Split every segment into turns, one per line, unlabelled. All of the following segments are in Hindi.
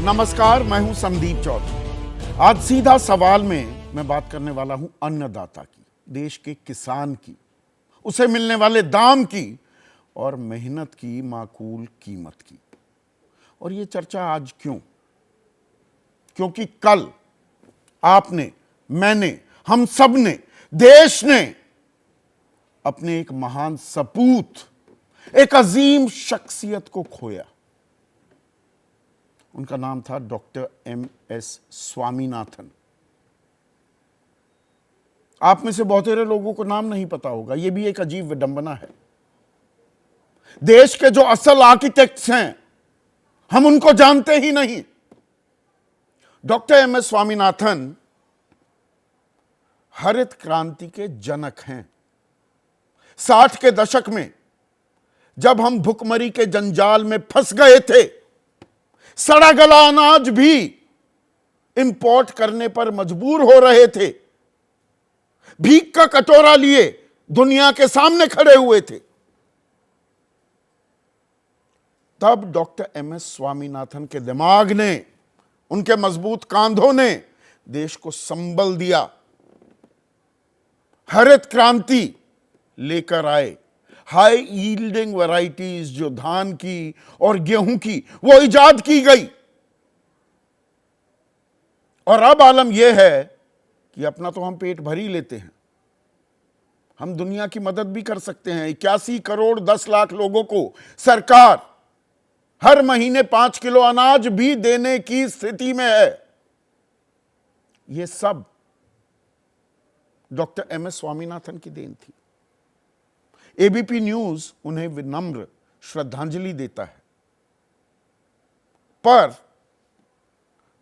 नमस्कार, मैं हूं संदीप चौधरी। आज सीधा सवाल में मैं बात करने वाला हूं अन्नदाता की, देश के किसान की, उसे मिलने वाले दाम की और मेहनत की माकूल कीमत की। और ये चर्चा आज क्यों? क्योंकि कल आपने, मैंने, हम सब ने, देश ने अपने एक महान सपूत, एक अजीम शख्सियत को खोया। उनका नाम था डॉक्टर एम.एस. स्वामीनाथन। आप में से बहुतेरे लोगों को नाम नहीं पता होगा, यह भी एक अजीब विडंबना है। देश के जो असल आर्किटेक्ट्स हैं, हम उनको जानते ही नहीं। Doctor MS. स्वामीनाथन हरित क्रांति के जनक हैं। 60 के दशक में जब हम भुखमरी के जंजाल में फंस गए थे, सड़ा गला अनाज भी इंपोर्ट करने पर मजबूर हो रहे थे, भीख का कटोरा लिए दुनिया के सामने खड़े हुए थे, तब डॉक्टर एम.एस. स्वामीनाथन के दिमाग ने, उनके मजबूत कंधों ने देश को संबल दिया। हरित क्रांति लेकर आए। हाई यील्डिंग वैरायटीज जो धान की और गेहूं की, वो इजाद की गई। और अब आलम यह है कि अपना तो हम पेट भर ही लेते हैं, हम दुनिया की मदद भी कर सकते हैं। 81 करोड़ 10 लाख लोगों को सरकार हर महीने 5 किलो अनाज भी देने की स्थिति में है। यह सब डॉक्टर एम.एस. स्वामीनाथन की देन थी। एबीपी न्यूज उन्हें विनम्र श्रद्धांजलि देता है। पर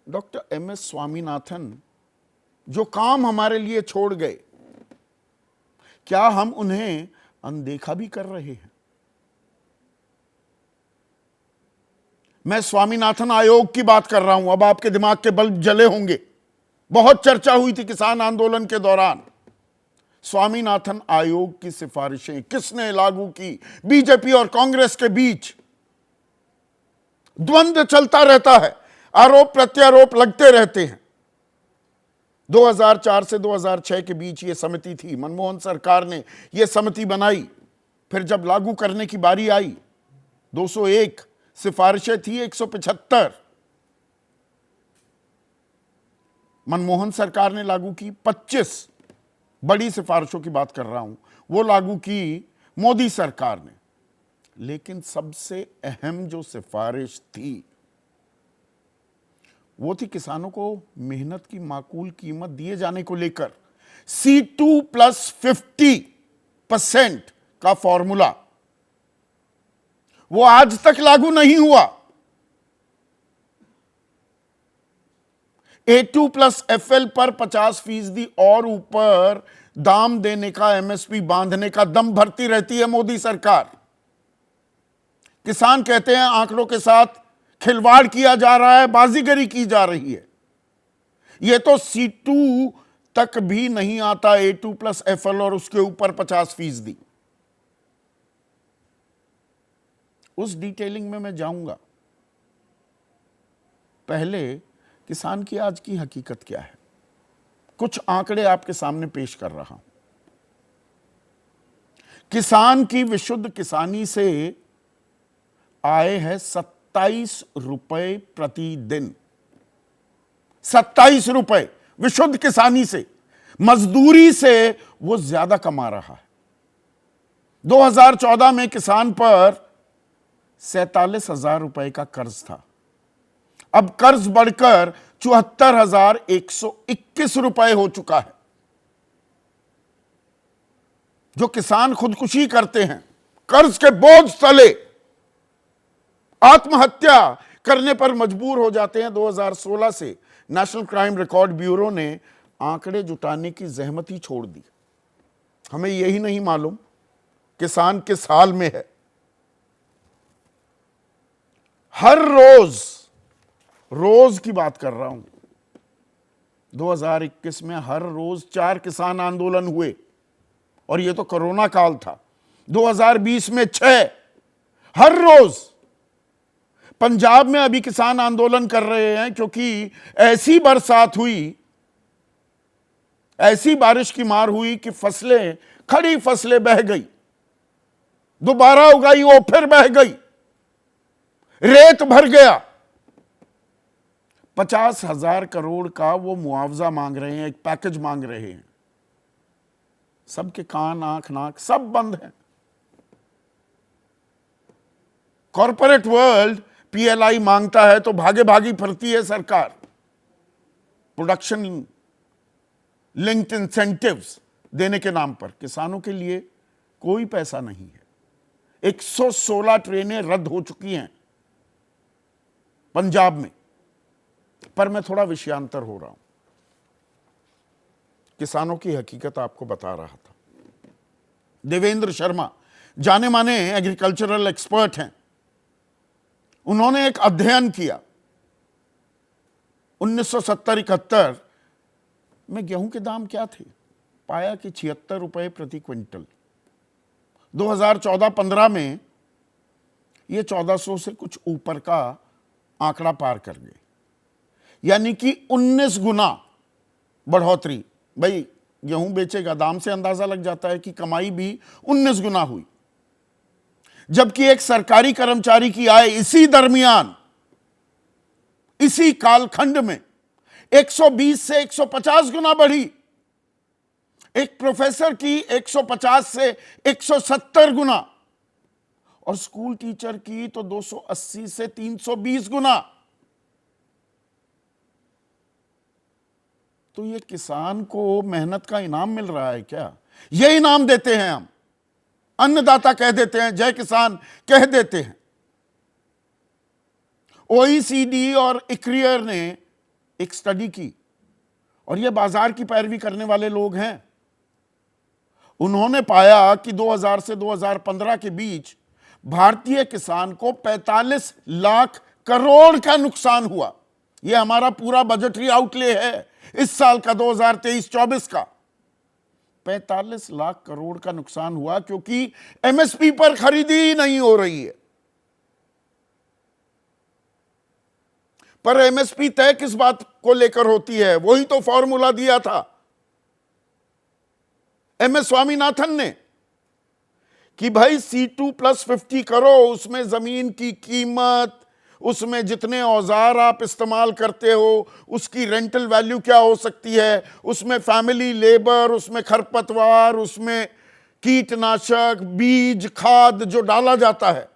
डॉक्टर एम.एस. स्वामीनाथन जो काम हमारे लिए छोड़ गए, क्या हम उन्हें अनदेखा भी कर रहे हैं? मैं स्वामीनाथन आयोग की बात कर रहा हूं। अब आपके दिमाग के बल्ब जले होंगे। बहुत चर्चा हुई थी किसान आंदोलन के दौरान। स्वामीनाथन आयोग की सिफारिशें किसने लागू की? बीजेपी और कांग्रेस के बीच द्वंद्व चलता रहता है, आरोप प्रत्यारोप लगते रहते हैं। 2004 से 2006 के बीच यह समिति थी, मनमोहन सरकार ने यह समिति बनाई। फिर जब लागू करने की बारी आई, 201 सिफारिशें थी, 175 मनमोहन सरकार ने लागू की। 25 बड़ी सिफारिशों की बात कर रहा हूं, वो लागू की मोदी सरकार ने। लेकिन सबसे अहम जो सिफारिश थी, वो थी किसानों को मेहनत की माकूल कीमत दिए जाने को लेकर C2+50% का फॉर्मूला। वो आज तक लागू नहीं हुआ। A2+FL पर 50% और ऊपर दाम देने का, एमएसपी बांधने का दम भरती रहती है मोदी सरकार। किसान कहते हैं आंकड़ों के साथ खिलवाड़ किया जा रहा है, बाजीगरी की जा रही है। यह तो C2 तक भी नहीं आता, A2+FL और उसके ऊपर 50%। उस डिटेलिंग में मैं जाऊंगा। पहले किसान की आज की हकीकत क्या है, कुछ आंकड़े आपके सामने पेश कर रहा हूं। किसान की विशुद्ध किसानी से आय है 27 रुपए प्रतिदिन। 27 रुपए विशुद्ध किसानी से। मजदूरी से वो ज्यादा कमा रहा है। 2014 में किसान पर 47,000 रुपए का कर्ज था। अब कर्ज बढ़कर 74,121 रुपए हो चुका है। जो किसान खुदकुशी करते हैं, कर्ज के बोझ तले आत्महत्या करने पर मजबूर हो जाते हैं, 2016 से नेशनल क्राइम रिकॉर्ड ब्यूरो ने आंकड़े जुटाने की जहमत ही छोड़ दी। हमें यही नहीं मालूम किसान किस हाल में है। हर रोज की बात कर रहा हूं, 2021 में हर रोज 4 किसान आंदोलन हुए, और यह तो कोरोना काल था। 2020 में 6, हर रोज पंजाब में अभी किसान आंदोलन कर रहे हैं क्योंकि ऐसी बरसात हुई, ऐसी बारिश की मार हुई कि फसलें, खड़ी फसलें बह गई, दोबारा उगाई वो फिर बह गई, रेत भर गया। 50,000 करोड़ का वो मुआवजा मांग रहे हैं, एक पैकेज मांग रहे हैं। सबके कान, आंख, नाक सब बंद हैं। कॉरपोरेट वर्ल्ड पीएलआई मांगता है तो भागे भागी फिरती है सरकार। प्रोडक्शन लिंक्ड इंसेंटिव्स देने के नाम पर किसानों के लिए कोई पैसा नहीं है। 116 ट्रेनें रद्द हो चुकी हैं पंजाब में। पर मैं थोड़ा विषयांतर हो रहा हूं, किसानों की हकीकत आपको बता रहा था। देवेंद्र शर्मा जाने माने एग्रीकल्चरल एक्सपर्ट हैं। उन्होंने एक अध्ययन किया 1970-71 में गेहूं के दाम क्या थे, पाया कि 76 रुपए प्रति क्विंटल। 2014-15 में ये 1400 से कुछ ऊपर का आंकड़ा पार कर गए, यानी कि 19 गुना बढ़ोतरी। भाई गेहूं बेचेगा, दाम से अंदाजा लग जाता है कि कमाई भी 19 गुना हुई। जबकि एक सरकारी कर्मचारी की आय इसी दरमियान, इसी कालखंड में 120 से 150 गुना बढ़ी। एक प्रोफेसर की 150 से 170 गुना, और स्कूल टीचर की तो 280 से 320 गुना। तो ये किसान को मेहनत का इनाम मिल रहा है क्या? ये इनाम देते हैं हम, अन्नदाता कह देते हैं, जय किसान कह देते हैं। ओईसीडी और इक्रियर ने एक स्टडी की, और ये बाजार की पैरवी करने वाले लोग हैं। उन्होंने पाया कि 2000 से 2015 के बीच भारतीय किसान को 45 लाख करोड़ का नुकसान हुआ। यह हमारा पूरा बजटरी आउटले है इस साल का, 2023-24 का। 45 लाख करोड़ का नुकसान हुआ क्योंकि एमएसपी पर खरीदी नहीं हो रही है। पर एमएसपी तय किस बात को लेकर होती है? वही तो फॉर्मूला दिया था एमएस स्वामीनाथन ने कि भाई C2+50 करो, उसमें जमीन की कीमत, उसमें जितने औजार आप इस्तेमाल करते हो उसकी रेंटल वैल्यू क्या हो सकती है, उसमें फैमिली लेबर, उसमें खरपतवार, उसमें कीटनाशक, बीज, खाद जो डाला जाता है,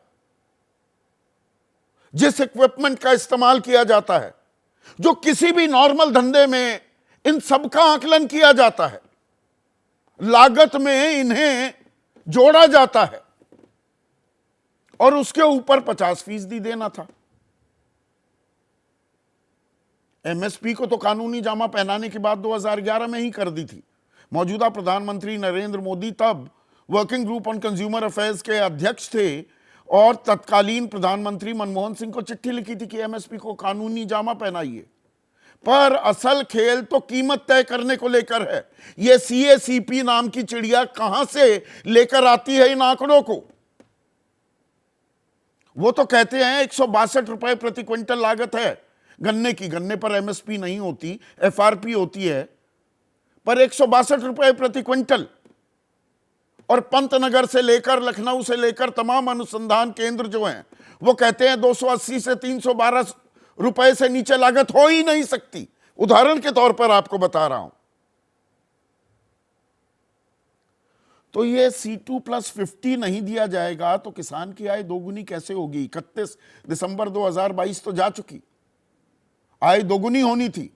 जिस इक्विपमेंट का इस्तेमाल किया जाता है, जो किसी भी नॉर्मल धंधे में इन सब का आकलन किया जाता है, लागत में इन्हें जोड़ा जाता है, और उसके ऊपर 50% देना था। एमएसपी को तो कानूनी जामा पहनाने की बात 2011 में ही कर दी थी। मौजूदा प्रधानमंत्री नरेंद्र मोदी तब working group on consumer affairs के अध्यक्ष थे, और तत्कालीन प्रधानमंत्री मनमोहन सिंह को चिट्ठी लिखी थी कि एमएसपी को कानूनी जामा पहनाइए। पर असल खेल तो कीमत तय करने को लेकर है। यह सीएसीपी नाम की चिड़िया कहां से लेकर आती है इन आंकड़ों को? वो तो कहते हैं 162 रुपए प्रति क्विंटल लागत है गन्ने की। गन्ने पर एमएसपी नहीं होती, एफआरपी होती है, पर 162 रुपए प्रति क्विंटल। और पंतनगर से लेकर लखनऊ से लेकर तमाम अनुसंधान केंद्र जो हैं वो कहते हैं 280 से 312 रुपए से नीचे लागत हो ही नहीं सकती। उदाहरण के तौर पर आपको बता रहा हूं। तो ये C2+50 नहीं दिया जाएगा तो किसान की आय दोगुनी कैसे होगी? 31 दिसंबर 2022 तो जा चुकी, आय दोगुनी होनी थी।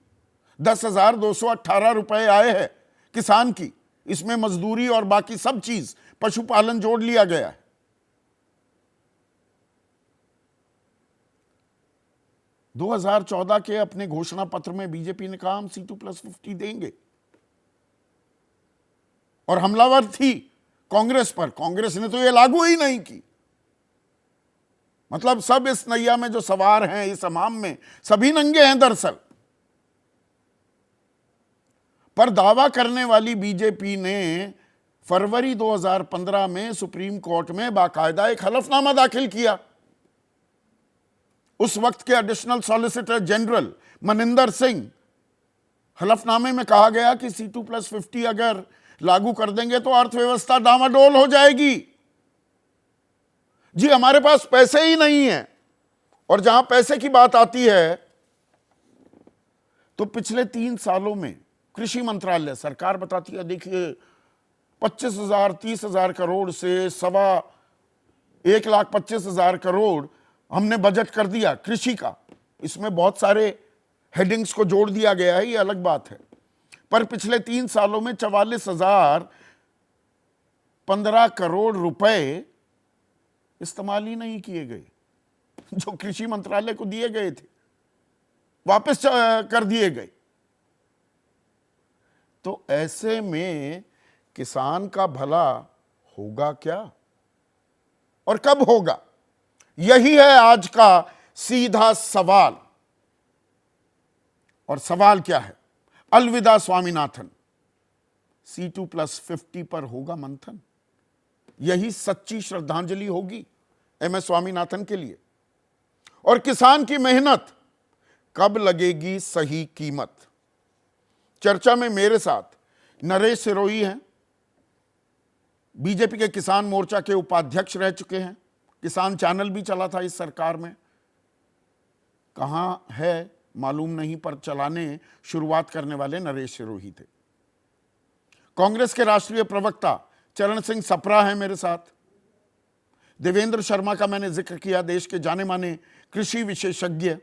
10,218 रुपए आय है किसान की, इसमें मजदूरी और बाकी सब चीज, पशुपालन जोड़ लिया गया है। - 2014 के अपने घोषणा पत्र में बीजेपी ने कहा हम C2+50 देंगे, और हमलावर थी कांग्रेस पर। कांग्रेस ने तो यह लागू ही नहीं की। मतलब सब इस नैया में जो सवार हैं, इस हमाम में सभी नंगे हैं दरअसल। पर दावा करने वाली बीजेपी ने फरवरी 2015 में सुप्रीम कोर्ट में बाकायदा एक हलफनामा दाखिल किया उस वक्त के additional solicitor general Maninder Singh, हलफनामे में कहा गया कि C2+50 अगर लागू कर देंगे तो अर्थव्यवस्था डामाडोल हो जाएगी। जी हमारे पास पैसे ही नहीं है। और जहां पैसे की बात आती है तो पिछले 3 सालों में कृषि मंत्रालय, सरकार बताती है देखिए 25,000 30,000 करोड़ से 1,25,000 करोड़ हमने बजट कर दिया कृषि का। इसमें बहुत सारे हेडिंग्स को जोड़ दिया गया है, ये अलग बात है। पर पिछले 3 सालों में 44,015 करोड़ रुपए इस्तेमाल ही नहीं किए गए जो कृषि मंत्रालय को दिए गए थे, वापस कर दिए गए। तो ऐसे में किसान का भला होगा क्या और कब होगा? यही है आज का सीधा सवाल। और सवाल क्या है? अलविदा स्वामीनाथन, C2+50 पर होगा मंथन। यही सच्ची श्रद्धांजलि होगी MS स्वामीनाथन के लिए। और किसान की मेहनत कब लगेगी सही कीमत? चर्चा में मेरे साथ नरेश सिरोही हैं, बीजेपी के किसान मोर्चा के उपाध्यक्ष रह चुके हैं, किसान चैनल भी चला था इस सरकार में, कहां है मालूम नहीं पर चलाने शुरुआत करने वाले नरेश सिरोही थे। कांग्रेस के राष्ट्रीय प्रवक्ता चरण सिंह सप्रा हैं मेरे साथ। देवेंद्र शर्मा का मैंने जिक्र किया, देश के जाने माने कृषि विशेषज्ञ।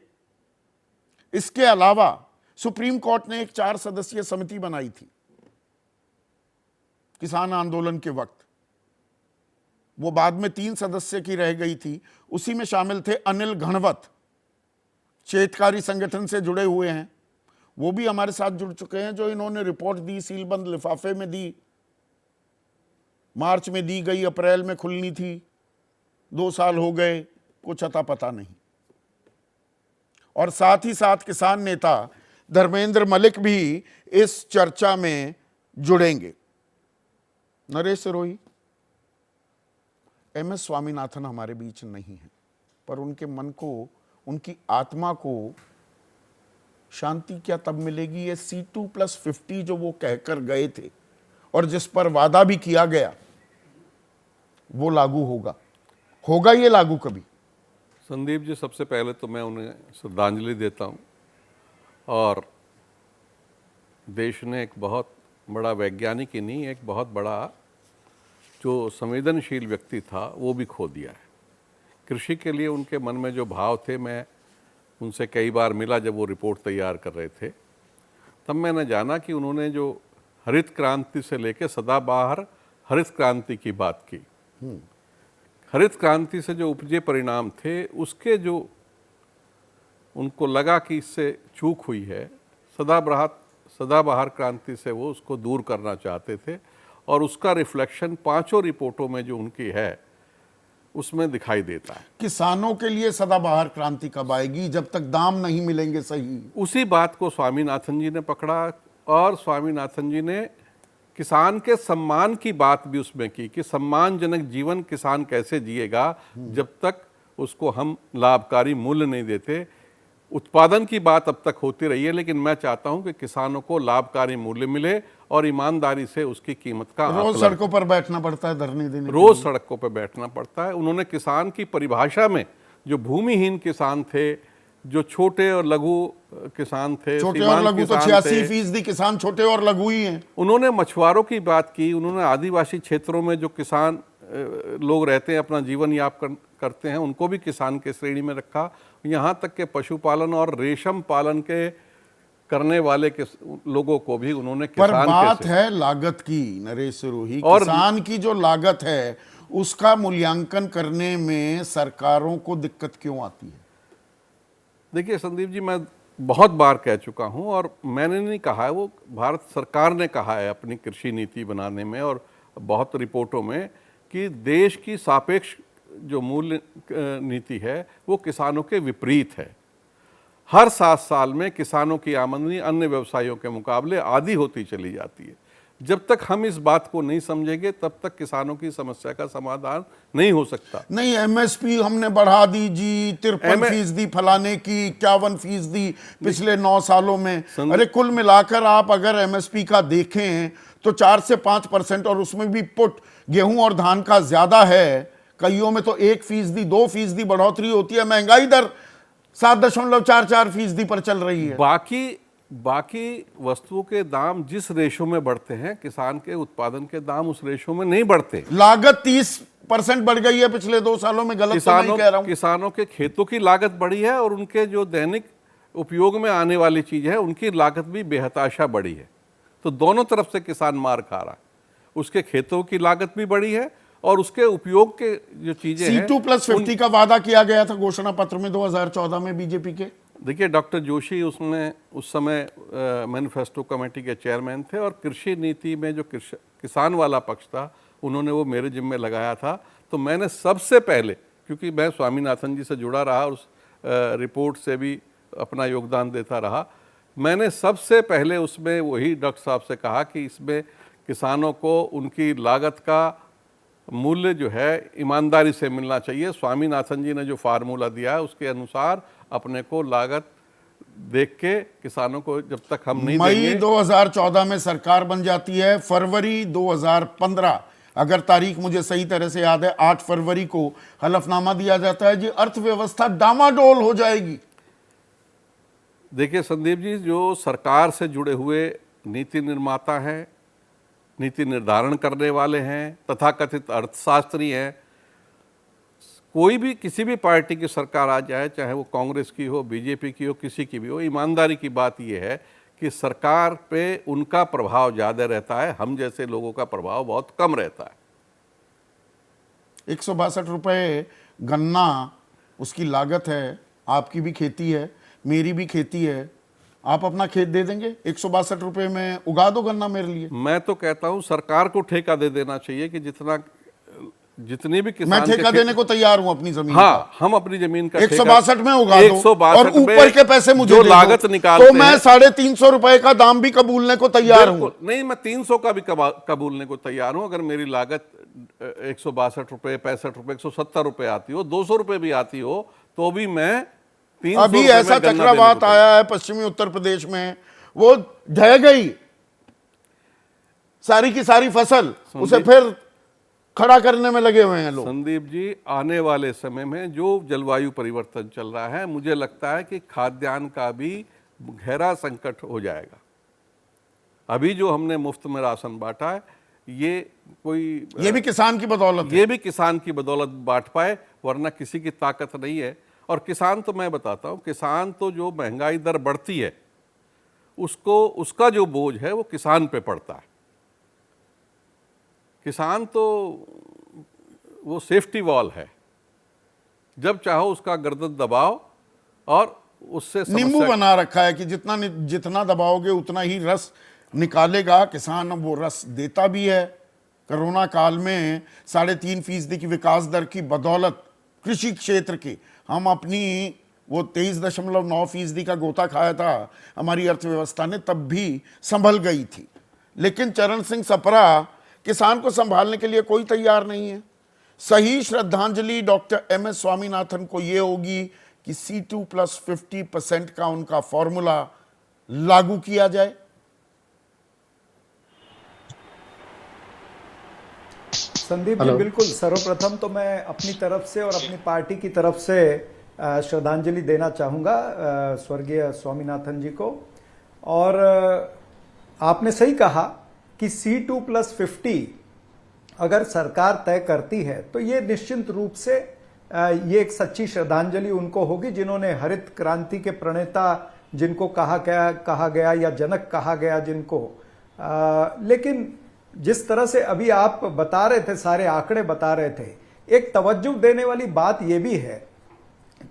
इसके अलावा सुप्रीम कोर्ट ने एक 4 सदस्यीय समिति बनाई थी किसान आंदोलन के वक्त, वो बाद में 3 सदस्य की रह गई थी। उसी में शामिल थे अनिल घणवत, क्षेत्रकारी संगठन से जुड़े हुए हैं, वो भी हमारे साथ जुड़ चुके हैं। जो इन्होंने रिपोर्ट दी, सीलबंद लिफाफे में दी, मार्च में दी गई, अप्रैल में खुलनी थी, 2 साल हो गए, कुछ अता पता नहीं। और साथ ही साथ किसान नेता धर्मेंद्र मलिक भी इस चर्चा में जुड़ेंगे। नरेश सिरोही, MS स्वामीनाथन हमारे बीच नहीं है, पर उनके मन को, उनकी आत्मा को शांति क्या तब मिलेगी? ये C2+50 जो वो कहकर गए थे और जिस पर वादा भी किया गया, वो लागू होगा? होगा ये लागू कभी?
संदीप जी, सबसे पहले तो मैं उन्हें श्रद्धांजलि देता हूँ। और देश ने एक बहुत बड़ा वैज्ञानिक ही नहीं, एक बहुत बड़ा जो संवेदनशील व्यक्ति था वो भी खो दिया है। कृषि के लिए उनके मन में जो भाव थे, मैं उनसे कई बार मिला जब वो रिपोर्ट तैयार कर रहे थे, तब मैंने जाना कि उन्होंने जो हरित क्रांति से लेकर सदाबहार हरित क्रांति की बात की। हरित क्रांति से जो उपजे परिणाम थे, उसके जो उनको लगा कि इससे चूक हुई है, सदाबहार क्रांति से वो उसको दूर करना चाहते थे। और उसका रिफ्लेक्शन 5 रिपोर्टों में जो उनकी है उसमें दिखाई देता है।
किसानों के लिए सदाबहार क्रांति कब आएगी? जब तक दाम नहीं मिलेंगे सही।
उसी बात को स्वामीनाथन जी ने पकड़ा और स्वामीनाथन जी ने किसान के सम्मान की बात भी उसमें की कि सम्मानजनक जीवन किसान कैसे जिएगा जब तक उसको हम लाभकारी मूल्य नहीं देते। उत्पादन की बात अब तक होती रही है, लेकिन मैं चाहता हूं कि किसानों को लाभकारी मूल्य मिले और ईमानदारी से उसकी कीमत का
रोज सड़कों पर बैठना पड़ता है, धरने देने,
रोज सड़कों पर बैठना पड़ता है। उन्होंने किसान की परिभाषा में जो भूमिहीन किसान थे, जो छोटे और लघु किसान थे,
छोटे और लघु तो 86% किसान छोटे और लघु ही हैं।
उन्होंने मछुआरों की बात की, उन्होंने आदिवासी क्षेत्रों में जो किसान लोग रहते हैं, अपना जीवन यापन करते हैं, उनको भी किसान के श्रेणी में रखा। यहाँ तक के पशुपालन और रेशम पालन के करने वाले लोगों को भी उन्होंने किसान
पर बात है लागत की नरेश सिरोही, किसान की जो लागत है उसका मूल्यांकन करने में सरकारों को दिक्कत क्यों आती है?
देखिए संदीप जी, मैं बहुत बार कह चुका हूं और मैंने नहीं कहा है, वो भारत सरकार ने कहा है अपनी कृषि नीति बनाने में और बहुत रिपोर्टों में कि देश की सापेक्ष जो मूल्य नीति है वो किसानों के विपरीत है। हर 7 साल में किसानों की आमदनी अन्य व्यवसायियों के मुकाबले आधी होती चली जाती है। जब तक हम इस बात को नहीं समझेंगे तब तक किसानों की समस्या का समाधान नहीं हो सकता।
नहीं, एमएसपी हमने बढ़ा दी जी, 53% फलाने की, 51% पिछले 9 सालों में। अरे कुल मिलाकर आप अगर एमएसपी का देखें तो 4 से 5%, और उसमें भी पुट गेहूं और धान का ज्यादा है। कईयों में तो 1%, 2% बढ़ोतरी होती है। महंगाई दर 7.44% पर चल रही है।
बाकी वस्तुओं के दाम जिस रेशो में बढ़ते हैं, किसान के उत्पादन के दाम उस रेशो में नहीं बढ़ते।
लागत 30% बढ़ गई है पिछले 2 सालों में, गलत तो नहीं कह रहा हूं।
किसानों के खेतों की लागत बढ़ी है और उनके जो दैनिक उपयोग में आने वाली चीज है उनकी लागत भी बेहताशा बढ़ी है। तो दोनों तरफ से किसान मार खा रहा है। उसके खेतों की लागत भी बढ़ी है और उसके उपयोग के जो चीजें हैं।
C2+50 का वादा किया गया था घोषणा पत्र में 2014 में बीजेपी के।
देखिए, डॉक्टर जोशी उसमें उस समय मैनिफेस्टो कमेटी के चेयरमैन थे और कृषि नीति में जो किसान वाला पक्ष था उन्होंने वो मेरे जिम्मे लगाया था। तो मैंने सबसे पहले, क्योंकि मैं स्वामीनाथन जी से जुड़ा रहा और उस रिपोर्ट से भी अपना योगदान देता रहा, मैंने सबसे पहले उसमें वही डॉक्टर साहब से कहा कि इसमें किसानों को उनकी लागत का मूल्य जो है ईमानदारी से मिलना चाहिए। स्वामीनाथन जी ने जो फार्मूला दिया है उसके अनुसार अपने को लागत देख के किसानों को जब तक हम नहीं
मई
देंगे।
2014 में सरकार बन जाती है। फरवरी 2015, अगर तारीख मुझे सही तरह से याद है, 8 फरवरी को हलफनामा दिया जाता है जी, अर्थव्यवस्था डामाडोल हो जाएगी।
देखिए संदीप जी, जो सरकार से जुड़े हुए नीति निर्माता हैं, नीति निर्धारण करने वाले हैं, तथाकथित अर्थशास्त्री हैं, कोई भी किसी भी पार्टी की सरकार आ जाए, चाहे वो कांग्रेस की हो, बीजेपी की हो, किसी की भी हो, ईमानदारी की बात यह है कि सरकार पे उनका प्रभाव ज़्यादा रहता है, हम जैसे लोगों का प्रभाव बहुत कम रहता है।
162 रुपये गन्ना उसकी लागत है। आपकी भी खेती है, मेरी भी खेती है। आप अपना खेत दे देंगे 162 रुपये में? उगा दो गन्ना मेरे लिए।
मैं तो कहता हूं सरकार को ठेका दे देना चाहिए कि जितनी भी किसान,
मैं ठेका देने को तैयार हूं अपनी जमीन।
हाँ, हम अपनी जमीन का
162 में उगा दो और ऊपर के पैसे मुझे
जो
दे
लागत
दो,
निकालते
तो मैं 350 रुपए का दाम भी कबूलने को तैयार हूं।
नहीं, मैं 300 का भी कबूलने को तैयार हूं। अगर मेरी लागत 162 रुपए, 65 रुपए, 170 रुपए आती हो, 200 रुपए भी आती हो, तो भी मैं 300
अभी ऐसा चक्रवात आया है पश्चिमी उत्तर प्रदेश में, वो ढह गई सारी की सारी फसल, उसे फिर खड़ा करने में लगे हुए हैं लोग।
संदीप जी, आने वाले समय में जो जलवायु परिवर्तन चल रहा है, मुझे लगता है कि खाद्यान्न का भी गहरा संकट हो जाएगा। अभी जो हमने मुफ्त में राशन बांटा है, ये
भी किसान की बदौलत है।
ये भी किसान की बदौलत बांट पाए, वरना किसी की ताकत नहीं है। और किसान तो मैं बताता हूं, किसान तो जो महंगाई दर बढ़ती है उसका जो बोझ है वो किसान पे पड़ता है। किसान तो वो सेफ्टी वॉल है, जब चाहो उसका गर्दन दबाओ और उससे
नींबू बना रखा है कि जितना दबाओगे उतना ही रस निकालेगा। किसान अब वो रस देता भी है। कोरोना काल में 3.5% की विकास दर की बदौलत कृषि क्षेत्र की हम अपनी वो 23.9% का गोता खाया था, हमारी अर्थव्यवस्था ने तब भी संभल गई थी। लेकिन चरण सिंह सप्रा किसान को संभालने के लिए कोई तैयार नहीं है। सही श्रद्धांजलि डॉक्टर एमएस स्वामीनाथन को यह होगी कि C2+50% का उनका फॉर्मूला लागू किया जाए।
संदीप जी, बिल्कुल। सर्वप्रथम तो मैं अपनी तरफ से और अपनी पार्टी की तरफ से श्रद्धांजलि देना चाहूँगा स्वर्गीय स्वामीनाथन जी को। और आपने सही कहा कि C2+50 अगर सरकार तय करती है तो ये निश्चित रूप से ये एक सच्ची श्रद्धांजलि उनको होगी, जिन्होंने हरित क्रांति के प्रणेता जिनको कहा गया या जनक कहा गया जिनको। लेकिन जिस तरह से अभी आप बता रहे थे, सारे आंकड़े बता रहे थे, एक तवज्जो देने वाली बात यह भी है,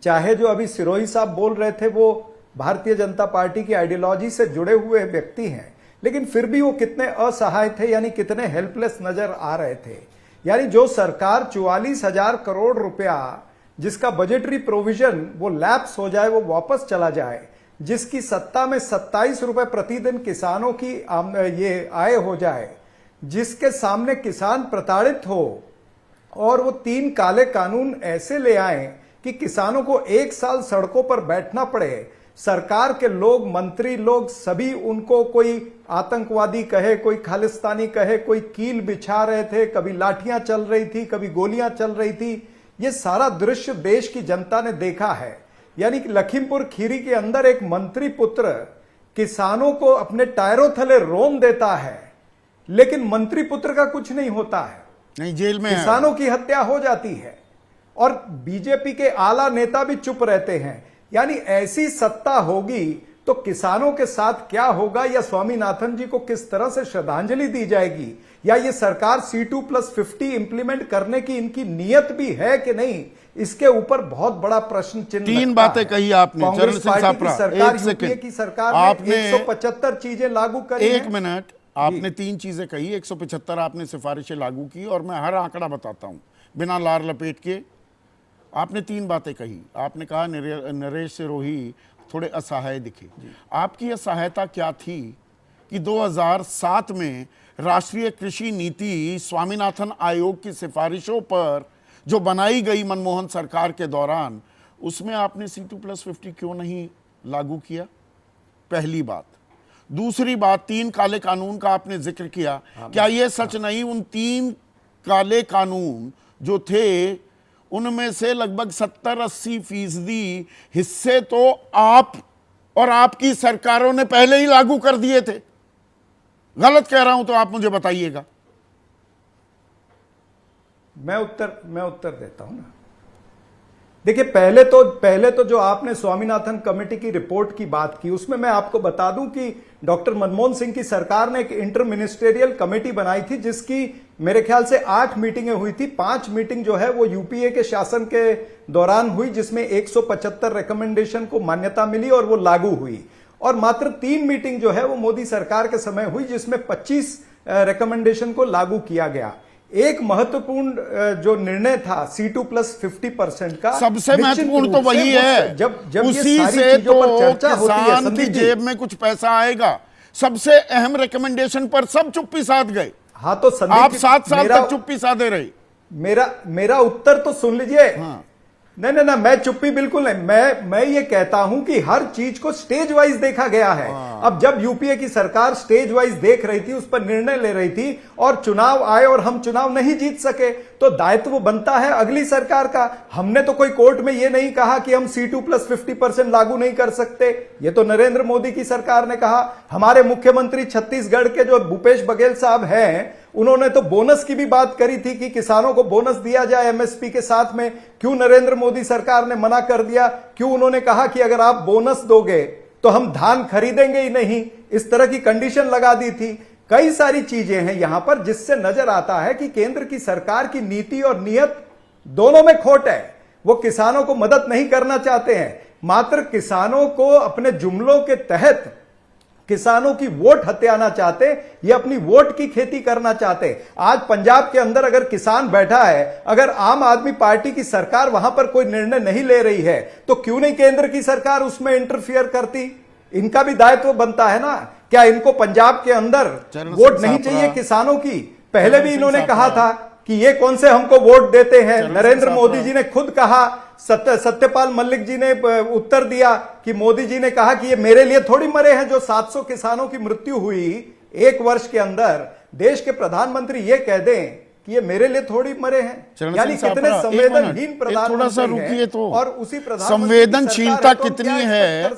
चाहे जो अभी सिरोही साहब बोल रहे थे वो भारतीय जनता पार्टी की आइडियोलॉजी से जुड़े हुए व्यक्ति हैं, लेकिन फिर भी वो कितने असहाय थे, यानी कितने हेल्पलेस नजर आ रहे थे। यानी जो सरकार 44,000 करोड़ रुपया जिसका बजटरी प्रोविजन वो लैप्स हो जाए, वो वापस चला जाए, जिसकी सत्ता में 27 रुपए प्रतिदिन किसानों की ये आय हो जाए, जिसके सामने किसान प्रताड़ित हो और वो 3 काले कानून ऐसे ले आए कि किसानों को 1 साल सड़कों पर बैठना पड़े, सरकार के लोग, मंत्री लोग सभी उनको कोई आतंकवादी कहे, कोई खालिस्तानी कहे, कोई कील बिछा रहे थे, कभी लाठियां चल रही थी, कभी गोलियां चल रही थी। ये सारा दृश्य देश की जनता ने देखा है। यानी कि लखीमपुर खीरी के अंदर एक मंत्री पुत्र किसानों को अपने टायरों थले रोन देता है, लेकिन मंत्री पुत्र का कुछ नहीं होता है,
नहीं जेल में है।
किसानों की हत्या हो जाती है और बीजेपी के आला नेता भी चुप रहते हैं। यानी ऐसी सत्ता होगी तो किसानों के साथ क्या होगा, या स्वामीनाथन जी को किस तरह से श्रद्धांजलि दी जाएगी, या ये सरकार C2+50 इंप्लीमेंट करने की इनकी नीयत भी है कि नहीं, इसके ऊपर बहुत बड़ा प्रश्न चिन्ह
3 बातें कही आपने। चरण सिंह सापरा,
सरकार,
एक सेकंड,
की सरकार
आपने
175 चीजें लागू करी।
1 मिनट, आपने 3 चीजें कही, 175 आपने सिफारिशें लागू की, और मैं हर आंकड़ा बताता हूं बिना लार लपेट के। आपने 3 बातें कही। आपने कहा नरेश सिरोही थोड़े असहाय दिखे। आपकी असहायता क्या थी कि 2007 में राष्ट्रीय कृषि नीति स्वामीनाथन आयोग की सिफारिशों पर जो बनाई गई मनमोहन सरकार के दौरान, उसमें आपने C2+50 क्यों नहीं लागू किया? पहली बात। दूसरी बात, 3 काले कानून का आपने जिक्र किया। क्या यह सच नहीं, उन 3 काले कानून जो थे उनमें से लगभग 70-80% हिस्से तो आप और आपकी सरकारों ने पहले ही लागू कर दिए थे? गलत कह रहा हूं तो आप मुझे बताइएगा।
मैं उत्तर देता हूं ना। देखिए, पहले तो जो आपने स्वामीनाथन कमेटी की रिपोर्ट की बात की, उसमें मैं आपको बता दूं कि डॉक्टर मनमोहन सिंह की सरकार ने एक इंटर मिनिस्टेरियल कमेटी बनाई थी, जिसकी मेरे ख्याल से 8 मीटिंगें हुई थी। 5 मीटिंग जो है वो यूपीए के शासन के दौरान हुई, जिसमें 175 रिकमेंडेशन को मान्यता मिली और वो लागू हुई, और मात्र 3 मीटिंग जो है वो मोदी सरकार के समय हुई, जिसमें 25 रिकमेंडेशन को लागू किया गया। एक महत्वपूर्ण जो निर्णय था C2+50% का,
सबसे महत्वपूर्ण तो वही है।
जब
उसी
ये सारी
से
चीजों
तो
पर चर्चा होती है,
किसान की
संदीप जी,
जेब में कुछ पैसा आएगा। सबसे अहम रिकमेंडेशन पर सब चुप्पी साध गए।
हाँ, तो संदीप
आप
जी,
7 साल
मेरा-
तक चुप्पी साधे रहे।
मेरा उत्तर तो सुन लीजिए।
हाँ।
नहीं, मैं चुप्पी बिल्कुल नहीं। मैं ये कहता हूं कि हर चीज को स्टेज वाइज देखा गया है। अब जब यूपीए की सरकार स्टेज वाइज देख रही थी, उस पर निर्णय ले रही थी, और चुनाव आए और हम चुनाव नहीं जीत सके, तो दायित्व बनता है अगली सरकार का। हमने तो कोई कोर्ट में ये नहीं कहा कि हम C2+50% लागू नहीं कर सकते। ये तो नरेंद्र मोदी की सरकार ने कहा। हमारे मुख्यमंत्री छत्तीसगढ़ के जो भूपेश बघेल साहब हैं, उन्होंने तो बोनस की भी बात करी थी कि किसानों को बोनस दिया जाए एमएसपी के साथ में। क्यों नरेंद्र मोदी सरकार ने मना कर दिया? क्यों उन्होंने कहा कि अगर आप बोनस दोगे तो हम धान खरीदेंगे ही नहीं? इस तरह की कंडीशन लगा दी थी। कई सारी चीजें हैं यहां पर जिससे नजर आता है कि केंद्र की सरकार की नीति और नियत दोनों में खोट है। वो किसानों को मदद नहीं करना चाहते हैं, मात्र किसानों को अपने जुमलों के तहत किसानों की वोट हथियाना चाहते, ये अपनी वोट की खेती करना चाहते। आज पंजाब के अंदर अगर किसान बैठा है, अगर आम आदमी पार्टी की सरकार वहां पर कोई निर्णय नहीं ले रही है, तो क्यों नहीं केंद्र की सरकार उसमें इंटरफियर करती? इनका भी दायित्व बनता है ना। क्या इनको पंजाब के अंदर वोट नहीं चाहिए किसानों की? पहले भी इन्होंने कहा था कि ये कौन से हमको वोट देते हैं। नरेंद्र मोदी जी ने खुद कहा, सत्यपाल मलिक जी ने उत्तर दिया कि मोदी जी ने कहा कि ये मेरे लिए थोड़ी मरे हैं जो 700 किसानों की मृत्यु हुई 1 वर्ष के अंदर। देश के प्रधानमंत्री ये कह दें कि ये मेरे लिए थोड़ी मरे हैं, यानी कितने संवेदनहीन प्रधानमंत्री
थोड़ा सा रुकिए तो।
और उसी
संवेदनशीलता कितनी है,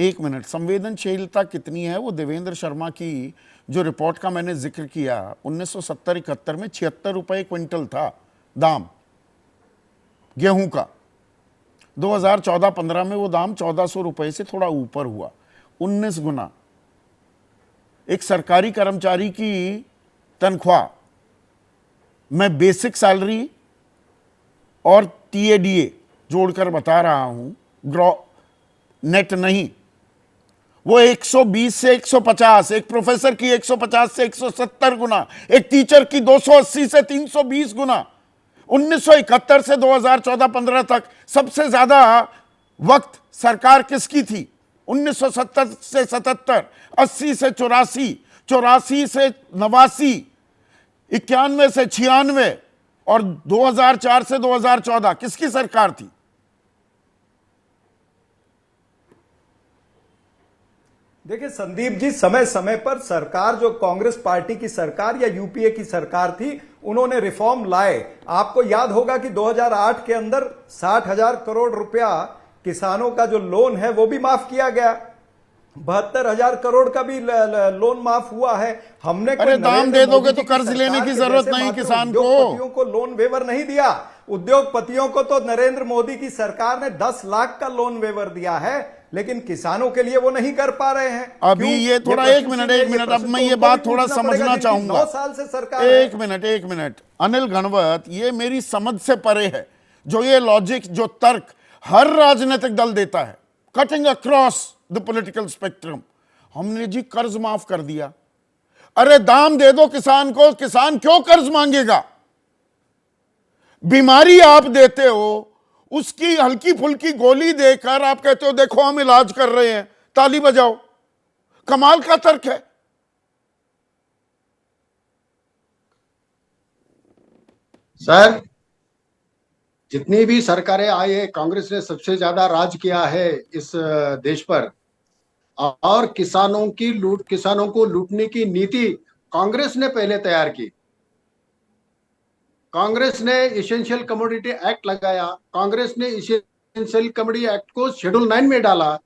1
मिनट, संवेदनशीलता कितनी है वो देवेंद्र शर्मा की जो रिपोर्ट का मैंने जिक्र किया, 1970-71 में 76 रुपए क्विंटल था दाम गेहूं का। 2014-15 में वो दाम 1400 रुपए से थोड़ा ऊपर हुआ, 19 गुना। एक सरकारी कर्मचारी की तनख्वाह, मैं बेसिक सैलरी और टीएडीए जोड़कर बता रहा हूं, नेट नहीं, वो 120 से 150, एक प्रोफेसर की 150 से 170 गुना, एक टीचर की 280 से 320 गुना। 1971 से 2014-15 तक सबसे ज्यादा वक्त सरकार किसकी थी? 1970 से 77, 80 से 84, 84 से 89, 91 से 96 और 2004 से 2014 किसकी सरकार थी?
देखिए संदीप जी, समय समय पर सरकार, जो कांग्रेस पार्टी की सरकार या यूपीए की सरकार थी, उन्होंने रिफॉर्म लाए। आपको याद होगा कि 2008 के अंदर 60,000 करोड़ रुपया किसानों का जो लोन है वो भी माफ किया गया। 72,000 करोड़ का भी लोन माफ हुआ है। हमने
अरे दाम दे दोगे तो कर्ज लेने की जरूरत नहीं किसान को।
उद्योगपतियों को लोन वेवर नहीं दिया। उद्योगपतियों को तो नरेंद्र मोदी की सरकार ने 10 लाख का लोन वेवर दिया है, लेकिन किसानों के लिए वो नहीं कर पा रहे हैं।
अभी ये थोड़ा एक मिनट अब मैं ये बात थोड़ा समझना चाहूंगा।
9 साल से सरकार
एक मिनट अनिल घनवत, ये मेरी समझ से परे है जो ये लॉजिक, जो तर्क हर राजनीतिक दल देता है, cutting across the political spectrum. हमने जी कर्ज माफ कर दिया। अरे दाम दे दो किसान को, किसान क्यों कर्ज मांगेगा? बीमारी आप देते हो, उसकी हल्की फुल्की गोली देकर आप कहते हो देखो हम इलाज कर रहे हैं, ताली बजाओ। कमाल का तर्क है।
सर, जितनी भी सरकारें आई है, कांग्रेस ने सबसे ज्यादा राज किया है इस देश पर। और किसानों को लूटने की नीति कांग्रेस ने पहले तैयार की। कांग्रेस ने इसेंशियल कमोडिटी एक्ट लगाया। कांग्रेस ने इसेंशियल कमोडिटी एक्ट को शेड्यूल 9 में डाला।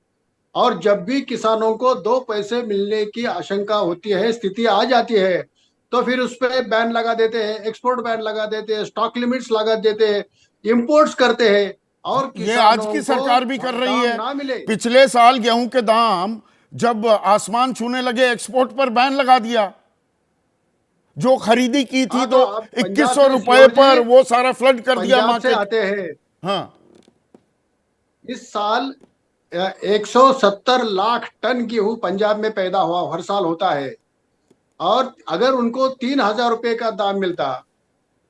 और जब भी किसानों को 2 पैसे मिलने की आशंका होती है, स्थिति आ जाती है, तो फिर उस पर बैन लगा देते हैं, एक्सपोर्ट बैन लगा देते हैं, स्टॉक लिमिट्स लगा देते हैं, इंपोर्ट्स करते हैं। और
ये आज की सरकार भी कर रही है।
ना मिले।
पिछले साल गेहूं के दाम जब आसमान छूने लगे, एक्सपोर्ट पर बैन लगा दिया। जो खरीदी की थी तो 2100 रुपए पर वो सारा फ्लड कर दिया मार्केट।
आते हैं।
हाँ,
इस साल 170 लाख टन गेहूं पंजाब में पैदा हुआ, हर साल होता है। और अगर उनको 3,000 रुपए का दाम मिलता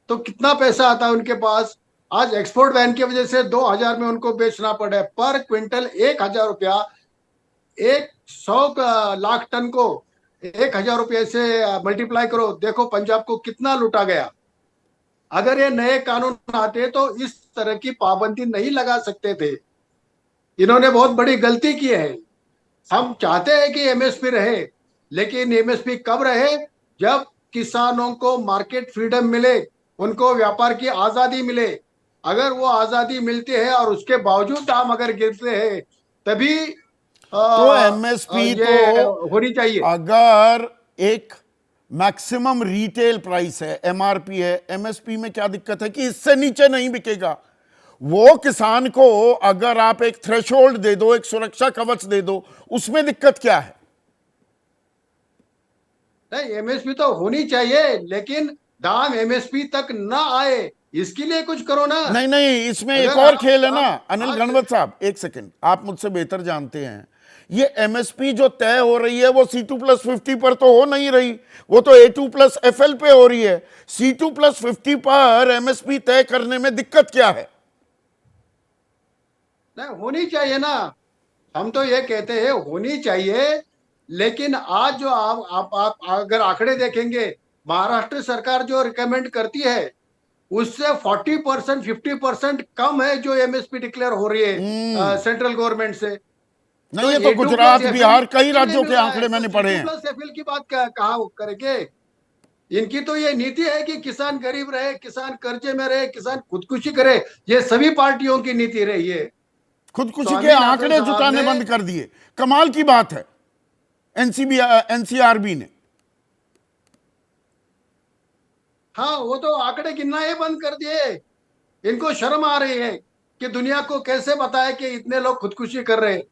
तो कितना पैसा आता है उनके पास? आज एक्सपोर्ट बैन की वजह से 2,000 में उनको बेचना पड़े। पर क्विंटल 1,000 रुपया, 100 लाख टन को 1,000 रुपये से मल्टीप्लाई करो, देखो पंजाब को कितना लूटा गया। अगर ये नए कानून आते तो इस तरह की पाबंदी नहीं लगा सकते थे। इन्होंने बहुत बड़ी गलती की है। हम चाहते हैं कि एमएसपी रहे, लेकिन एमएसपी कब रहे? जब किसानों को मार्केट फ्रीडम मिले, उनको व्यापार की आजादी मिले। अगर वो आजादी मिलती है और उसके बावजूद दाम अगर गिरते हैं, तभी
तो एमएसपी तो
होनी चाहिए।
अगर एक मैक्सिमम रिटेल प्राइस है, एमआरपी है, एमएसपी में क्या दिक्कत है कि इससे नीचे नहीं बिकेगा? वो किसान को अगर आप एक थ्रेशोल्ड दे दो, एक सुरक्षा कवच दे दो, उसमें दिक्कत क्या है?
नहीं, एमएसपी तो होनी चाहिए, लेकिन दाम एमएसपी तक ना आए, इसके लिए कुछ करो ना।
नहीं, इसमें एक और खेल है ना अनिल घनवत साहब। एक सेकंड, आप मुझसे बेहतर जानते हैं, ये एमएसपी जो तय हो रही है वो C2+50 पर तो हो नहीं रही, वो तो A2+FL पे हो रही है। C2+50 पर एमएसपी तय करने में दिक्कत क्या है?
नहीं, होनी चाहिए ना। हम तो ये कहते हैं होनी चाहिए, लेकिन आज जो आप अगर आंकड़े देखेंगे, महाराष्ट्र सरकार जो रिकमेंड करती है उससे 40% 50% कम है जो एमएसपी डिक्लेयर हो रही है सेंट्रल गवर्नमेंट से।
नहीं, ये तो गुजरात, बिहार, कई राज्यों के आंकड़े मैंने पढ़े हैं।
A2+FL की बात कहाँ करेंगे? इनकी तो ये नीति है कि किसान गरीब रहे, किसान कर्जे में रहे, किसान खुदकुशी करे। ये सभी पार्टियों की नीति रही है।
खुदकुशी के आंकड़े जुटाने बंद कर दिए। कमाल की बात है एनसीआरबी ने।
हाँ, वो तो आंकड़े गिनना ही बंद कर दिए। इनको शर्म आ रही है कि दुनिया को कैसे बताए कि इतने लोग खुदकुशी कर रहे हैं।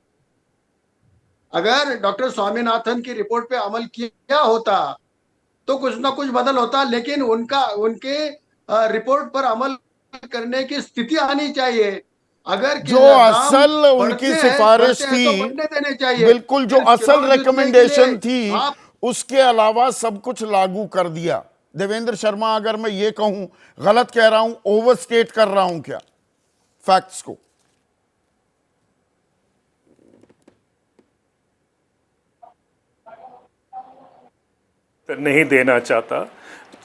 अगर डॉक्टर स्वामीनाथन की रिपोर्ट पे अमल किया होता तो कुछ ना कुछ बदल होता, लेकिन उनके रिपोर्ट पर अमल करने की स्थिति आनी चाहिए। अगर
जो असल उनकी सिफारिश थी,
तो बढ़ने देने चाहिए।
बिल्कुल, जो असल रिकमेंडेशन थी उसके अलावा सब कुछ लागू कर दिया। देवेंद्र शर्मा, अगर मैं ये कहूं, गलत कह रहा हूं, ओवरस्टेट कर रहा हूं क्या फैक्ट्स को?
नहीं देना चाहता।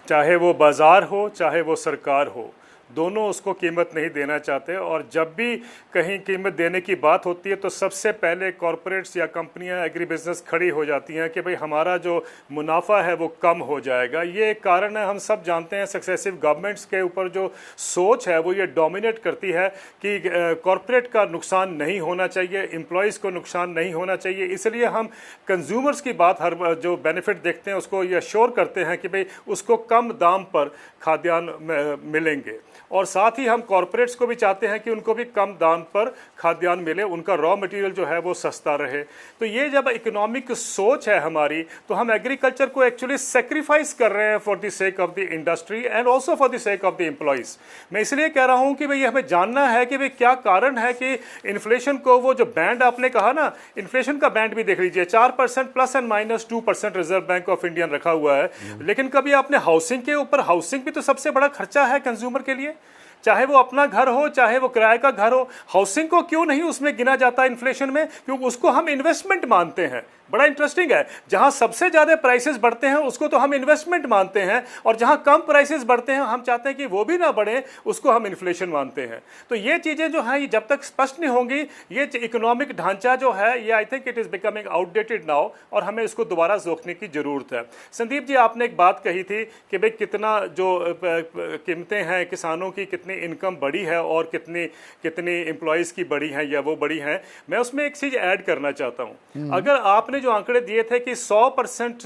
चाहे वो बाज़ार हो चाहे वो सरकार हो, दोनों उसको कीमत नहीं देना चाहते। और जब भी कहीं कीमत देने की बात होती है तो सबसे पहले कॉरपोरेट्स या कंपनियां एग्री बिजनेस खड़ी हो जाती हैं कि भाई हमारा जो मुनाफा है वो कम हो जाएगा। ये एक कारण है, हम सब जानते हैं सक्सेसिव गवर्नमेंट्स के ऊपर जो सोच है वो ये डोमिनेट करती है कि कॉरपोरेट का नुकसान नहीं होना चाहिए, एम्प्लॉयज़ को नुकसान नहीं होना चाहिए। इसलिए हम कंज्यूमर्स की बात, हर जो बेनिफिट देखते हैं उसको ये श्योर करते हैं कि भाई उसको कम दाम पर खाद्यान्न मिलेंगे। और साथ ही हम कॉरपोरेट्स को भी चाहते हैं कि उनको भी कम दाम पर खाद्यान्न मिले, उनका रॉ मटेरियल जो है वो सस्ता रहे। तो ये जब इकोनॉमिक सोच है हमारी, तो हम एग्रीकल्चर को एक्चुअली सेक्रीफाइस कर रहे हैं for the sake of the industry and also for the sake of the employees. मैं इसलिए कह रहा हूँ कि भाई हमें जानना है कि भाई क्या कारण है कि इन्फ्लेशन को, वो जो बैंड आपने कहा ना, इन्फ्लेशन का बैंड भी देख लीजिए, 4% plus and minus 2% reserve bank of India रखा हुआ है। लेकिन कभी आपने हाउसिंग के ऊपर, हाउसिंग भी तो सबसे बड़ा खर्चा है कंज्यूमर के लिए, चाहे वो अपना घर हो चाहे वो किराए का घर हो, हाउसिंग को क्यों नहीं उसमें गिना जाता इन्फ्लेशन में? क्योंकि उसको हम इन्वेस्टमेंट मानते हैं। बड़ा इंटरेस्टिंग है, जहां सबसे ज्यादा प्राइसेस बढ़ते हैं उसको तो हम इन्वेस्टमेंट मानते हैं, और जहां कम प्राइसेस बढ़ते हैं हम चाहते हैं कि वो भी ना बढ़े, उसको हम इन्फ्लेशन मानते हैं। तो ये चीजें जो हैं, जब तक स्पष्ट नहीं होंगी, ये इकोनॉमिक ढांचा जो है ये I think it is becoming outdated now, और हमें इसको दोबारा जोखने की जरूरत है। संदीप जी, आपने एक बात कही थी कि भाई कितना जो कीमतें हैं किसानों की, कितनी इनकम बढ़ी है और कितनी एम्प्लॉयज़ की बढ़ी है या वो बढ़ी है। मैं उसमें एक चीज़ ऐड करना चाहता हूँ। अगर आपने जो आंकड़े दिए थे कि 100%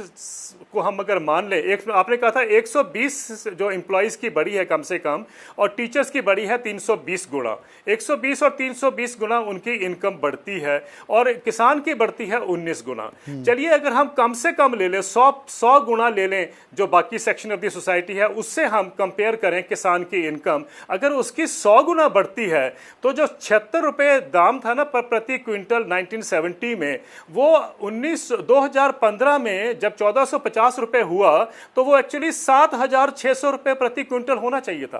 को हम अगर मान ले, आपने कहा था 120 जो एम्प्लॉयज़ की बढ़ी है कम से कम, और टीचर्स की बढ़ी है 320 गुना। 120 और 320 गुना उनकी इनकम बढ़ती है, और किसान की बढ़ती है 19 गुना। चलिए अगर हम कम से कम ले लें, 100 गुना ले लें जो बाकी सेक्शन ऑफ द सोसाइटी है, उससे हम कंपेयर करें किसान की इनकम, अगर उसकी 100 गुना बढ़ती है तो जो 76 रुपए दाम था ना प्रति क्विंटल 1970 में, वो 2015 में जब 1450 रुपए हुआ तो वो एक्चुअली 7600 रुपए प्रति क्विंटल होना चाहिए था।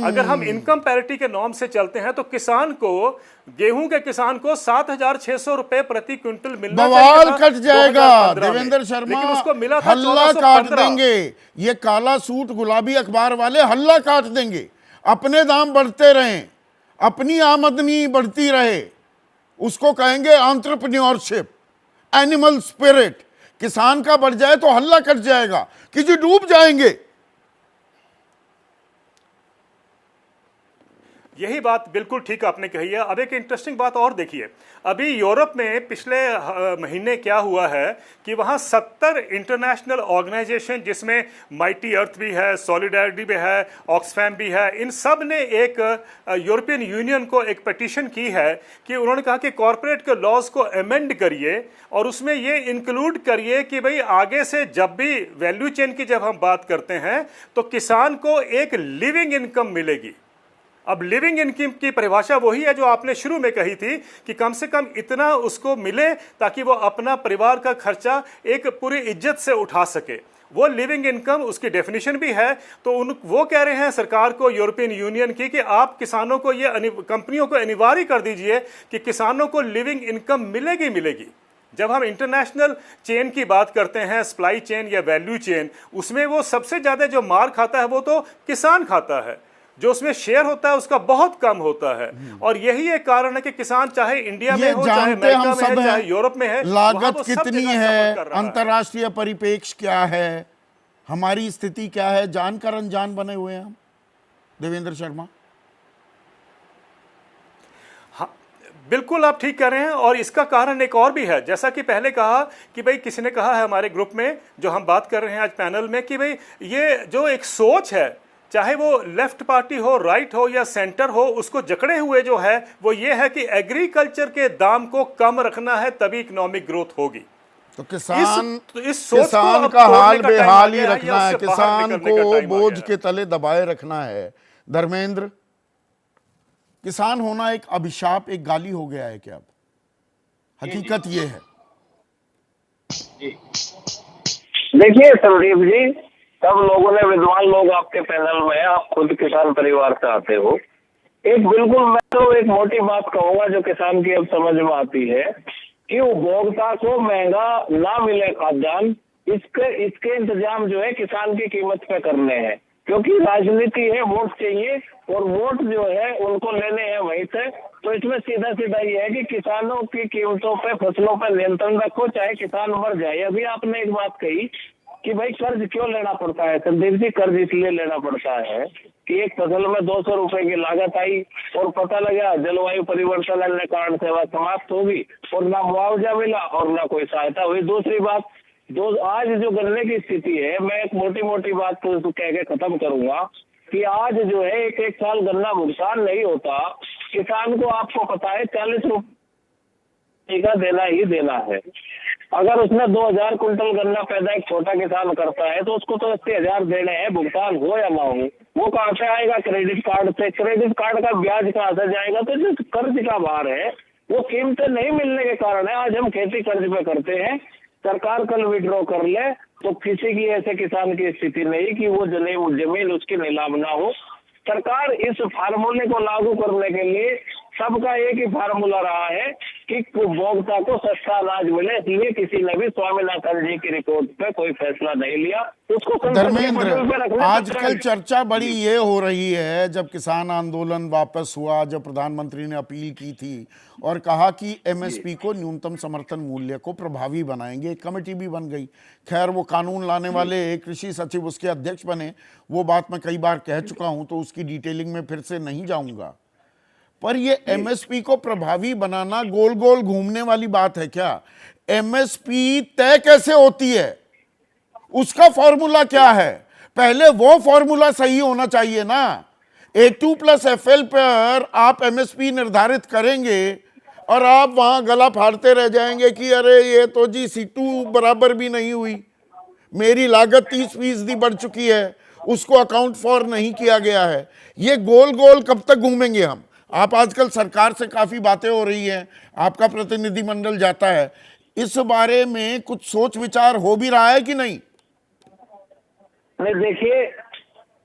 अगर हम इनकम पैरिटी के नॉर्म से चलते हैं तो किसान को, गेहूं के किसान को 7600 रुपए प्रति क्विंटल मिलना चाहिए।
बवाल कट जाएगा देवेंद्र शर्मा,
लेकिन उसको मिला था
हल्ला काट देंगे। ये काला सूट गुलाबी अखबार वाले हल्ला काट देंगे, अपने दाम बढ़ते रहें, अपनी आमदनी बढ़ती रहे, उसको कहेंगे एंटरप्रेन्योरशिप, एनिमल स्पिरिट। किसान का बढ़ जाए तो हल्ला कट जाएगा कि जी डूब जाएंगे।
यही बात बिल्कुल ठीक आपने कही है। अब एक इंटरेस्टिंग बात और देखिए, अभी यूरोप में पिछले महीने क्या हुआ है कि वहाँ 70 इंटरनेशनल ऑर्गेनाइजेशन, जिसमें माइटी अर्थ भी है, सॉलिडारिटी भी है, ऑक्सफैम भी है, इन सब ने एक यूरोपियन यूनियन को एक पिटीशन की है कि उन्होंने कहा कि कॉरपोरेट के लॉज को अमेंड करिए और उसमें ये इंक्लूड करिए कि भाई आगे से जब भी वैल्यू चेन की जब हम बात करते हैं तो किसान को एक लिविंग इनकम मिलेगी। अब लिविंग इनकम की परिभाषा वही है जो आपने शुरू में कही थी कि कम से कम इतना उसको मिले ताकि वो अपना परिवार का खर्चा एक पूरी इज्जत से उठा सके। वो लिविंग इनकम, उसकी डेफिनेशन भी है। तो वो कह रहे हैं सरकार को, यूरोपियन यूनियन की, कि आप किसानों को, ये कंपनियों को अनिवार्य कर दीजिए कि किसानों को लिविंग इनकम मिलेगी। जब हम इंटरनेशनल चेन की बात करते हैं, सप्लाई चेन या वैल्यू चेन, उसमें वो सबसे ज्यादा जो मार खाता है वो तो किसान खाता है, जो उसमें शेयर होता है उसका बहुत कम होता है। और यही एक कारण है कि किसान चाहे इंडिया में हो, चाहे अमेरिका में है, चाहे यूरोप में है,
लागत कितनी है, अंतर्राष्ट्रीय परिप्रेक्ष्य क्या है, हमारी स्थिति क्या है, जानकर अनजान बने हुए हैं हम देवेंद्र शर्मा।
हाँ, बिल्कुल आप ठीक कह रहे हैं। और इसका कारण एक और भी है, जैसा कि पहले कहा कि भाई किसी ने कहा है हमारे ग्रुप में जो हम बात कर रहे हैं आज पैनल में, कि भाई ये जो एक सोच है, चाहे वो लेफ्ट पार्टी हो, राइट हो या सेंटर हो, उसको जकड़े हुए जो है वो ये है कि एग्रीकल्चर के दाम को कम रखना है तभी इकोनॉमिक ग्रोथ होगी।
तो किसान
इस सोच
किसान का हाल बेहाल ही रखना है, किसान को बोझ के तले दबाए रखना है। धर्मेंद्र, किसान होना एक अभिशाप, एक गाली हो गया है क्या? अब हकीकत ये है।
देखिए संदीप जी, सब लोगों ने, विद्वान लोग आपके पैनल में, आप खुद किसान परिवार से आते हो, एक बिल्कुल मैं तो एक मोटी बात कहूंगा जो किसान की अब समझ में आती है कि उपभोक्ता को महंगा ना मिले खाद्यान्न, इसके इंतजाम जो है किसान की कीमत पे करने हैं, क्योंकि राजनीति है, वोट चाहिए और वोट जो है उनको लेने हैं वहीं से। तो इसमें सीधा सीधा ये है कि किसानों की कीमतों पे, फसलों पे नियंत्रण रखो, चाहे किसान मर जाए। अभी आपने एक बात कही कि भाई कर्ज क्यों लेना पड़ता है। संदीप जी, कर्ज इसलिए लेना पड़ता है कि एक फसल में 200 रुपए की लागत आई और पता लगा जलवायु परिवर्तन अन्य कारण सेवा समाप्त होगी और ना मुआवजा मिला और ना कोई सहायता हुई। दूसरी बात, आज जो गन्ने की स्थिति है, मैं एक मोटी मोटी बात तो कह के खत्म करूंगा कि आज जो है एक साल गन्ना भुगतान नहीं होता, किसान को आपको पता है 40 रुपए का देना ही देना है। अगर उसने 2000 कुंटल गन्ना पैदा एक छोटा किसान करता है तो उसको तो 80,000 देने हैं, भुगतान हो या ना हो। वो कहाँ से आएगा? क्रेडिट कार्ड से। क्रेडिट कार्ड का ब्याज कहाँ से जाएगा? तो जो कर्ज का भार है वो कीमतें नहीं मिलने के कारण है। आज हम खेती कर्ज पे करते हैं, सरकार कल विड्रॉ कर ले तो किसी की ऐसे किसान की स्थिति नहीं कि वो जमीन उसकी नीलाम ना हो। सरकार इस फार्मूले को लागू करने के लिए सबका एक ही फार्मूला रहा है कि उपभोक्ता को सस्ता अनाज मिले, इसलिए किसी ने भी स्वामीनाथन जी की रिपोर्ट पे कोई फैसला नहीं लिया। उसको
धर्मेंद्र, आजकल चर्चा बड़ी ये हो रही है, जब किसान आंदोलन वापस हुआ, जब प्रधानमंत्री ने अपील की थी और कहा कि एमएसपी को, न्यूनतम समर्थन मूल्य को प्रभावी बनाएंगे, एक कमेटी भी बन गई। खैर, वो कानून लाने वाले कृषि सचिव उसके अध्यक्ष बने, वो बात मैं कई बार कह चुका हूं तो उसकी डिटेलिंग में फिर से नहीं जाऊंगा। पर ये एमएसपी को प्रभावी बनाना गोल गोल घूमने वाली बात है क्या? एमएसपी तय कैसे होती है? उसका फॉर्मूला क्या है? पहले वो फॉर्मूला सही होना चाहिए ना। A2+FL पर आप एमएसपी निर्धारित करेंगे और आप वहां गला फाड़ते रह जाएंगे कि अरे ये तो जी C2 बराबर भी नहीं हुई, मेरी लागत 30% बढ़ चुकी है, उसको अकाउंट फॉर नहीं किया गया है। ये गोल गोल कब तक घूमेंगे हम? आप आजकल सरकार से काफी बातें हो रही हैं, आपका प्रतिनिधिमंडल जाता है, इस बारे में कुछ सोच विचार हो भी रहा है कि नहीं?
नहीं, देखिए,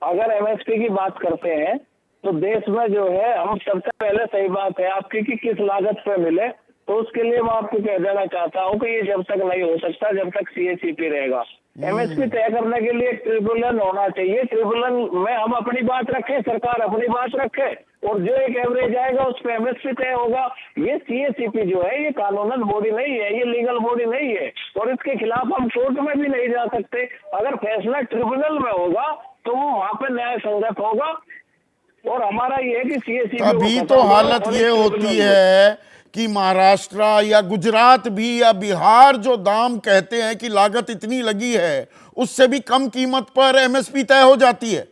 अगर एमएसपी की बात करते हैं तो देश में जो है, हम सबसे पहले सही बात है आपकी कि किस लागत पे मिले, तो उसके लिए मैं आपको कह देना चाहता हूं कि ये जब तक नहीं हो सकता जब तक सीएसीपी रहेगा। एमएसपी तय करने के लिए एक ट्रिब्यूनल होना चाहिए। ट्रिब्यूनल में हम अपनी बात रखें, सरकार अपनी बात रखे और जो एक एवरेज आएगा उस पर एमएसपी तय होगा। ये सीएसीपी जो है ये कानूनन बॉडी नहीं है, ये लीगल बॉडी नहीं है और इसके खिलाफ हम कोर्ट में भी नहीं जा सकते। अगर फैसला ट्रिब्यूनल में होगा तो वो वहां पे न्याय संगत होगा और हमारा ये है कि सीएसीपी।
अभी तो हालत ये होती है कि महाराष्ट्र या गुजरात भी या बिहार जो दाम कहते हैं कि लागत इतनी लगी है, उससे भी कम कीमत पर एमएसपी तय हो जाती है।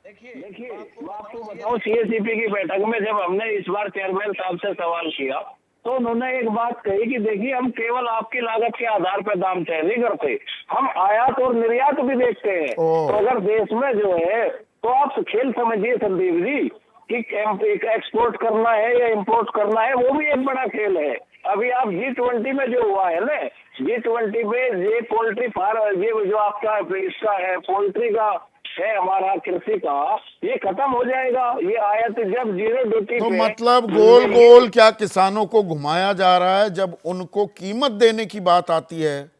देखिए, आपको बताओ, सीएसीपी की बैठक में जब हमने इस बार चेयरमैन साहब से सवाल किया तो उन्होंने एक बात कही कि देखिए, हम केवल आपकी लागत के आधार पर दाम तय नहीं करते, हम आयात और निर्यात भी देखते हैं। तो अगर देश में जो है, तो आप खेल समझिए संदीप जी कि एक्सपोर्ट करना है या इंपोर्ट करना है, वो भी एक बड़ा खेल है। अभी आप G20 में जो हुआ है ना, G20 में ये पोल्ट्री फार्म, ये जो आपका इसका है पोल्ट्री का है, हमारा कृषि का, ये खत्म हो जाएगा। ये आयात जब 0 ड्यूटी
तो मतलब गोल गोल क्या किसानों को घुमाया जा रहा है? जब उनको कीमत देने की बात आती है,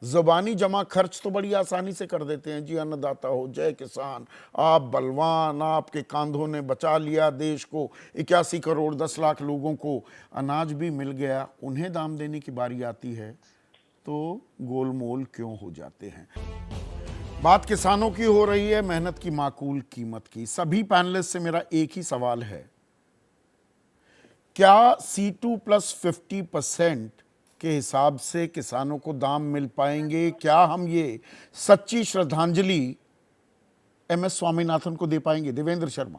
ज़बानी जमा खर्च तो बड़ी आसानी से कर देते हैं, जी अन्नदाता हो, जय किसान, आप बलवान, आपके कांधों ने बचा लिया देश को, 81 करोड़ 10 लाख लोगों को अनाज भी मिल गया। उन्हें दाम देने की बारी आती है तो गोलमोल क्यों हो जाते हैं? बात किसानों की हो रही है, मेहनत की माकूल कीमत की। सभी पैनलिस्ट से मेरा एक ही सवाल है, क्या C2+50% के हिसाब से किसानों को दाम मिल पाएंगे? क्या हम ये सच्ची श्रद्धांजलि एमएस स्वामीनाथन को दे पाएंगे? देवेंद्र शर्मा।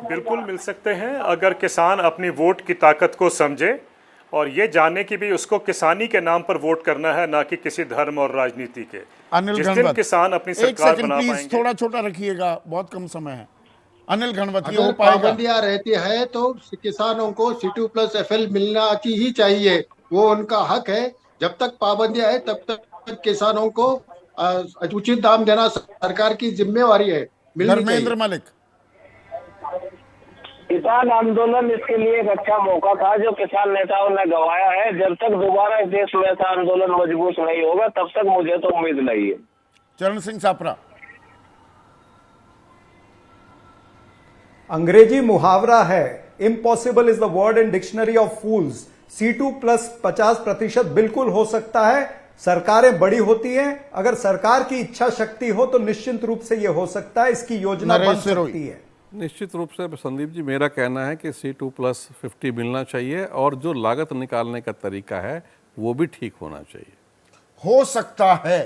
बिल्कुल मिल सकते हैं, अगर किसान अपनी वोट की ताकत को समझे और ये जाने कि भी उसको किसानी के नाम पर वोट करना है, ना कि किसी धर्म और राजनीति के।
अनिल
जिस दिन किसान अपनी सरकार बना पाएंगे।
थोड़ा छोटा रखिएगा, बहुत कम समय है। अनिल घनवत, ये हो
अगर
पाएगा?
पाबंदियां रहती है तो किसानों को C2+FL मिलना की ही चाहिए, वो उनका हक है। जब तक पाबंदियां है तब तक किसानों को उचित दाम देना सरकार की जिम्मेवारी है।
धर्मेंद्र मलिक।
किसान आंदोलन इसके लिए एक अच्छा मौका था जो किसान नेताओं ने गंवाया है। जब तक दोबारा इस देश में ऐसा आंदोलन मजबूत नहीं होगा तब तक मुझे तो उम्मीद नहीं है।
चरण सिंह सापरा।
अंग्रेजी मुहावरा है, impossible is the word in dictionary of fools. C2 plus 50% बिल्कुल हो सकता है। सरकारें बड़ी होती हैं, अगर सरकार की इच्छा शक्ति हो तो निश्चित रूप से यह हो सकता है, इसकी योजना बन सकती है।
निश्चित रूप से संदीप जी, मेरा कहना है कि C2+50 मिलना चाहिए और जो लागत निकालने का तरीका है वो भी ठीक होना चाहिए।
हो सकता है,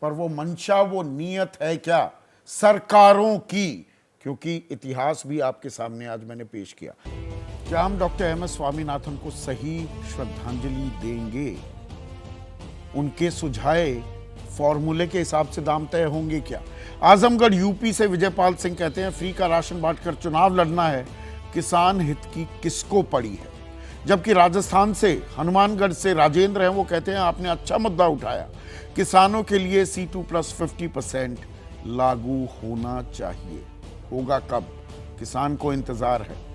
पर वो मंशा, वो नीयत है क्या सरकारों की? क्योंकि इतिहास भी आपके सामने आज मैंने पेश किया। क्या हम डॉक्टर एम एस स्वामीनाथन को सही श्रद्धांजलि देंगे? उनके सुझाए फॉर्मूले के हिसाब से दाम तय होंगे क्या? आजमगढ़ यूपी से विजयपाल सिंह कहते हैं, फ्री का राशन बांटकर चुनाव लड़ना है, किसान हित की किसको पड़ी है? जबकि राजस्थान से, हनुमानगढ़ से राजेंद्र हैं, वो कहते हैं आपने अच्छा मुद्दा उठाया, किसानों के लिए C2+50% लागू होना चाहिए। होगा कब? किसान को इंतजार है।